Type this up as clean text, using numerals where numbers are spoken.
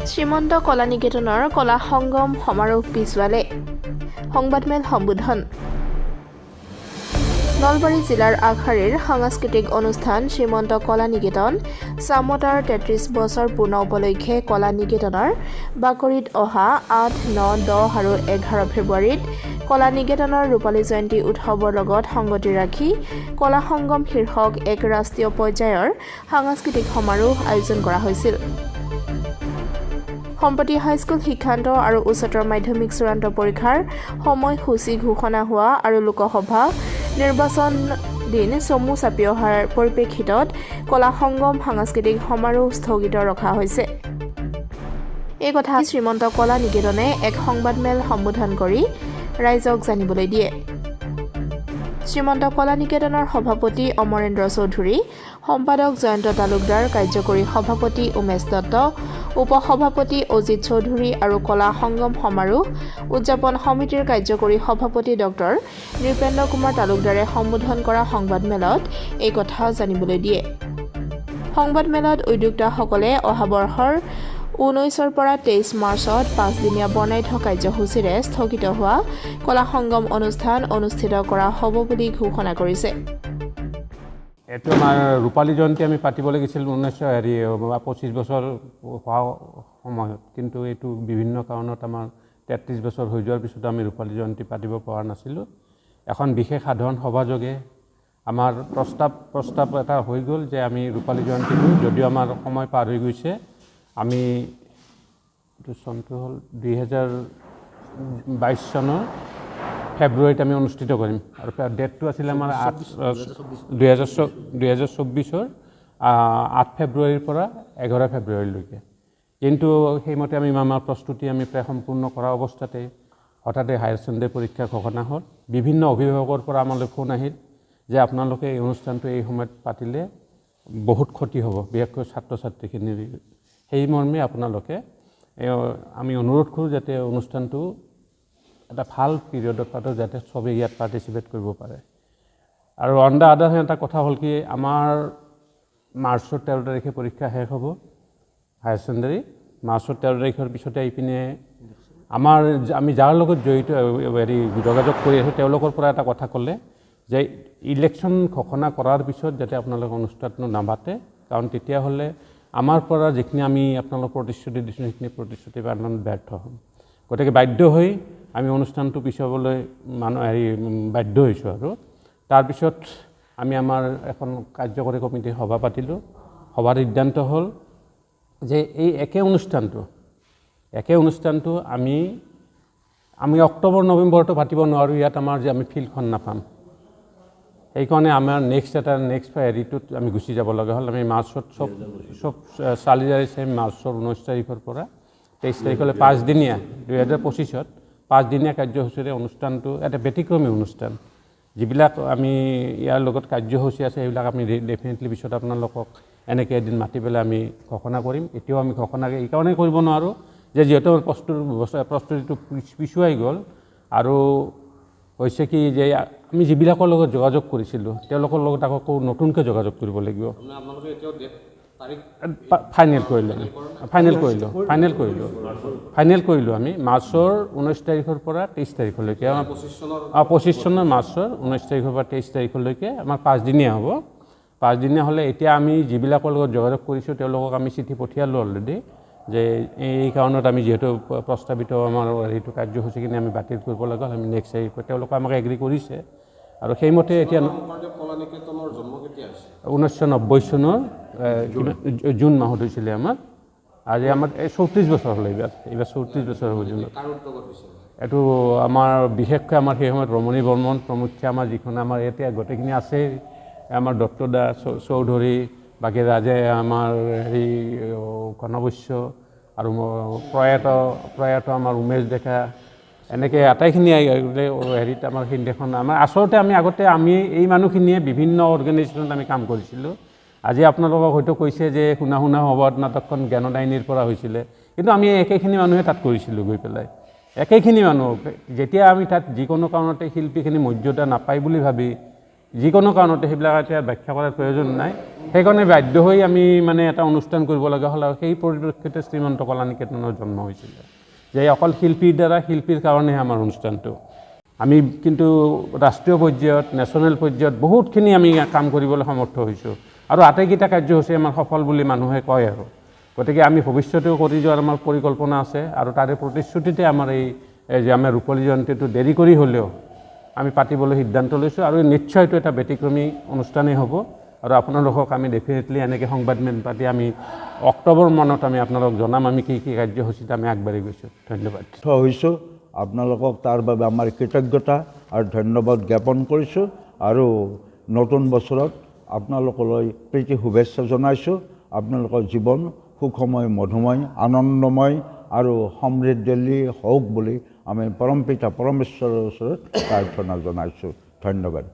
শ্ৰীমন্ত কলা নিকেতনৰ কলা সংগম সমাৰোহ পিছুৱালে সংবাদমেল সম্বোধন নলবাৰী জিলাৰ আগশাৰীৰ সাংস্কৃতিক অনুষ্ঠান শ্ৰীমন্ত কলা নিকেতন চামতাৰ ৩৩ বছৰ পূৰ্ণ উপলক্ষে কলা নিকেতনৰ বাকৰিত অহা ৮, ৯, ১০ আৰু ১১ ফেব্ৰুৱাৰীত কলা নিকেতনৰ ৰূপালী জয়ন্তী উৎসৱৰ লগত সংগতি ৰাখি কলা সংগম শীৰ্ষক এক ৰাষ্ট্ৰীয় পৰ্যায়ৰ সাংস্কৃতিক সমাৰোহ আয়োজন কৰা হৈছিল। সম্প্ৰতি হাইস্কুল শিক্ষান্ত আৰু উচ্চতৰ মাধ্যমিক চূড়ান্ত পৰীক্ষাৰ সময়সূচী ঘোষণা হোৱা আৰু লোকসভা নিৰ্বাচন দিন চমু চাপি অহাৰ পৰিপ্ৰেক্ষিতত কলা সংগম সাংস্কৃতিক সমাৰোহ স্থগিত ৰখা হৈছে। এই কথা শ্ৰীমন্ত কলা নিকেতনে এক সংবাদমেল সম্বোধন কৰি ৰাইজক জানিবলৈ দিয়ে। শ্ৰীমন্ত কলা নিকেতনৰ সভাপতি অমৰেন্দ্ৰ চৌধুৰী, সম্পাদক জয়ন্ত তালুকদাৰ, কাৰ্যকৰী সভাপতি উমেশ দত্ত, উপসভাপতি অজিত চৌধুৰী আৰু কলা সংগম সমাৰোহ উদযাপন সমিতিৰ কাৰ্যকৰী সভাপতি ডক্টৰ নৃপেন্দ্ৰ কুমাৰ তালুকদাৰে সম্বোধন কৰা সংবাদমেলত এই কথা জানিবলৈ দিয়ে। সংবাদমেলত উদ্যোক্তাসকলে অহা বৰ্ষৰ 19ৰ পৰা 23 মাৰ্চত 5দিনীয়া বৰ্ণাঢ্য কাৰ্যসূচীৰে স্থগিত হোৱা কলা সংগম অনুষ্ঠান অনুষ্ঠিত কৰা হ'ব বুলি ঘোষণা কৰিছে। এইটো আমাৰ ৰূপালী জয়ন্তী আমি পাতিব লাগিছিল 25 বছৰ হোৱা সময়ত, কিন্তু এইটো বিভিন্ন কাৰণত আমাৰ 33 বছৰ হৈ যোৱাৰ পিছত আমি ৰূপালী জয়ন্তী পাতিব পৰা নাছিলোঁ। এখন বিশেষ সাধাৰণ সভাযোগে আমাৰ প্ৰস্তাৱ এটা হৈ গ'ল যে আমি ৰূপালী জয়ন্তীটো, যদিও আমাৰ সময় পাৰ হৈ গৈছে, আমি এইটো চনটো হ'ল 2022 চনৰ ফেব্ৰুৱাৰীত আমি অনুষ্ঠিত কৰিম আৰু ডেটটো আছিলে আমাৰ 2024ৰ 8 ফেব্ৰুৱাৰীৰ পৰা 11 ফেব্ৰুৱাৰীলৈকে। কিন্তু সেইমতে আমি আমাৰ প্ৰস্তুতি আমি প্ৰায় সম্পূৰ্ণ কৰা অৱস্থাতে হঠাতে হায়াৰ ছেকেণ্ডেৰী পৰীক্ষা ঘোষণা হ'ল। বিভিন্ন অভিভাৱকৰ পৰা আমালৈ ফোন আহিল যে আপোনালোকে এই অনুষ্ঠানটো এই সময়ত পাতিলে বহুত ক্ষতি হ'ব, বিশেষকৈ ছাত্ৰ ছাত্ৰীখিনিৰ। সেই মৰ্মে আপোনালোকে আমি অনুৰোধ কৰোঁ যাতে অনুষ্ঠানটো এটা ভাল পিৰিয়ডত পাতে, যাতে চবেই ইয়াত পাৰ্টিচিপেট কৰিব পাৰে। আৰু অন দ্য আদাৰ হেণ্ড এটা কথা হ'ল কি, আমাৰ মাৰ্চৰ 13 তাৰিখে পৰীক্ষা শেষ হ'ব হায়াৰ ছেকেণ্ডেৰী। মাৰ্চৰ 13 তাৰিখৰ পিছতে এইপিনে আমি যাৰ লগত জড়িত যোগাযোগ কৰি আছোঁ তেওঁলোকৰ পৰা এটা কথা ক'লে যে ইলেকশ্যন ঘোষণা কৰাৰ পিছত যাতে আপোনালোকে অনুষ্ঠানটো নাপাতে, কাৰণ তেতিয়াহ'লে আমাৰ পৰা যিখিনি আমি আপোনালোক প্ৰতিশ্ৰুতি দিছোঁ সেইখিনি প্ৰতিশ্ৰুতি পালনত ব্যৰ্থ হ'ম। গতিকে বাধ্য হৈ আমি অনুষ্ঠানটো পিছুৱাবলৈ বাধ্য হৈছোঁ। আৰু তাৰপিছত আমি আমাৰ এখন কাৰ্যকৰী কমিটিৰ সভা পাতিলোঁ। সভাৰ সিদ্ধান্ত হ'ল যে এই একে অনুষ্ঠানটো আমি অক্টোবৰ নৱেম্বৰতো পাতিব নোৱাৰোঁ, ইয়াত আমাৰ যে আমি ফিল্ডখন নাপাম। সেইকাৰণে আমাৰ নেক্সট হেৰিটোত আমি গুচি যাব লগা হ'ল। আমি মাৰ্চত চব চালি জাৰি চাই মাৰ্চৰ 19 তাৰিখৰ পৰা 23 তাৰিখলৈ 5দিনীয়া 2025ত 5দিনীয়া কাৰ্যসূচীৰে অনুষ্ঠানটো এটা ব্যতিক্ৰমী অনুষ্ঠান। যিবিলাক আমি ইয়াৰ লগত কাৰ্যসূচী আছে সেইবিলাক আমি ডেফিনেটলি পিছত আপোনালোকক এনেকৈ এদিন মাতি পেলাই আমি ঘোষণা কৰিম। এতিয়াও আমি ঘোষণা এইকাৰণেই কৰিব নোৱাৰোঁ যে যিহেতু প্ৰস্তুতিটো পিছুৱাই গ'ল, আৰু হৈছে কি যে আমি যিবিলাকৰ লগত যোগাযোগ কৰিছিলোঁ তেওঁলোকৰ লগত আকৌ নতুনকৈ যোগাযোগ কৰিব লাগিব। ফাইনেল কৰিলোঁ আমি মাৰ্চৰ 19 তাৰিখৰ পৰা 23 তাৰিখলৈকে। 25 চনৰ মাৰ্চৰ 19 তাৰিখৰ পৰা 23 তাৰিখলৈকে আমাৰ 5দিনীয়া হ'ব। 5দিনীয়া হ'লে এতিয়া আমি যিবিলাকৰ লগত যোগাযোগ কৰিছোঁ তেওঁলোকক আমি চিঠি পঠিয়ালোঁ অলৰেডি যে এই কাৰণত আমি যিহেতু প্ৰস্তাৱিত আমাৰ সেইটো কাৰ্যসূচীখিনি আমি বাতিল কৰিব লগা হ'ল, আমি নেক্সট তেওঁলোকে আমাক এগ্ৰী কৰিছে। আৰু সেইমতে এতিয়া 1990 চনৰ জুন মাহত হৈছিলে আমাৰ। আজি আমাৰ 34 বছৰ হ'ল, এইবাৰ 34 বছৰ হ'ল। এইটো আমাৰ বিশেষকৈ আমাৰ সেই সময়ত ৰমণী বৰ্মন প্ৰমুখ্যে আমাৰ যিখন আমাৰ এতিয়া গোটেইখিনি আছে, আমাৰ দত্তদা চৌধুৰী, বাকী ৰাজে আমাৰ ঘনবৈশ্য আৰু প্ৰয়াত আমাৰ উমেশ ডেকা, এনেকৈ আটাইখিনি আমাৰ সিন্দেখন আচলতে আমি এই মানুহখিনিয়ে বিভিন্ন অৰ্গেনাইজেশ্যনত আমি কাম কৰিছিলোঁ। আজি আপোনালোকক হয়তো কৈছে যে শুনা সভাত নাটকখন জ্ঞানদায়িনীৰ পৰা হৈছিলে, কিন্তু আমি একেখিনি মানুহে তাত কৰিছিলোঁ গৈ পেলাই। একেখিনি মানুহ যেতিয়া আমি তাত যিকোনো কাৰণতে শিল্পীখিনি মৰ্যাদা নাপায় বুলি ভাবি যিকোনো কাৰণতে সেইবিলাক এতিয়া ব্যাখ্যা কৰাৰ প্ৰয়োজন নাই। সেইকাৰণে বাধ্য হৈ আমি মানে এটা অনুষ্ঠান কৰিব লগা হ'ল আৰু সেই পৰিপ্ৰেক্ষিতে শ্ৰীমন্ত কলা নিকেতনৰ জন্ম হৈছিল, যে অকল শিল্পীৰ দ্বাৰা শিল্পীৰ কাৰণেহে আমাৰ অনুষ্ঠানটো। আমি কিন্তু ৰাষ্ট্ৰীয় পৰ্যায়ত, নেশ্যনেল পৰ্যায়ত বহুতখিনি আমি কাম কৰিবলৈ সমৰ্থ হৈছোঁ আৰু আটাইকেইটা কাৰ্যসূচী আমাৰ সফল বুলি মানুহে কয় আৰু। গতিকে আমি ভৱিষ্যতেও কৰি যোৱাৰ আমাৰ পৰিকল্পনা আছে আৰু তাৰে প্ৰতিশ্ৰুতিতে আমাৰ এই যে আমাৰ ৰূপালী জয়ন্তীটো দেৰি কৰি হ'লেও আমি পাতিবলৈ সিদ্ধান্ত লৈছোঁ আৰু নিশ্চয় এইটো এটা ব্যতিক্ৰমী অনুষ্ঠানেই হ'ব আৰু আপোনালোকক আমি ডেফিনেটলি এনেকৈ সংবাদমেল পাতি আমি অক্টোবৰ মানত আমি আপোনালোকক জনাম আমি কি কি কাৰ্যসূচীত আমি আগবাঢ়ি গৈছোঁ। ধন্যবাদ। হৈছোঁ আপোনালোকক তাৰ বাবে আমাৰ কৃতজ্ঞতা আৰু ধন্যবাদ জ্ঞাপন কৰিছোঁ আৰু নতুন বছৰত আপোনালোকলৈ প্ৰীতি শুভেচ্ছা জনাইছোঁ। আপোনালোকৰ জীৱন সুখময়, মধুময়, আনন্দময় আৰু সমৃদ্ধিশালী হওক বুলি আমি পৰমপিতা পৰমেশ্বৰৰ ওচৰত প্ৰাৰ্থনা জনাইছোঁ। ধন্যবাদ।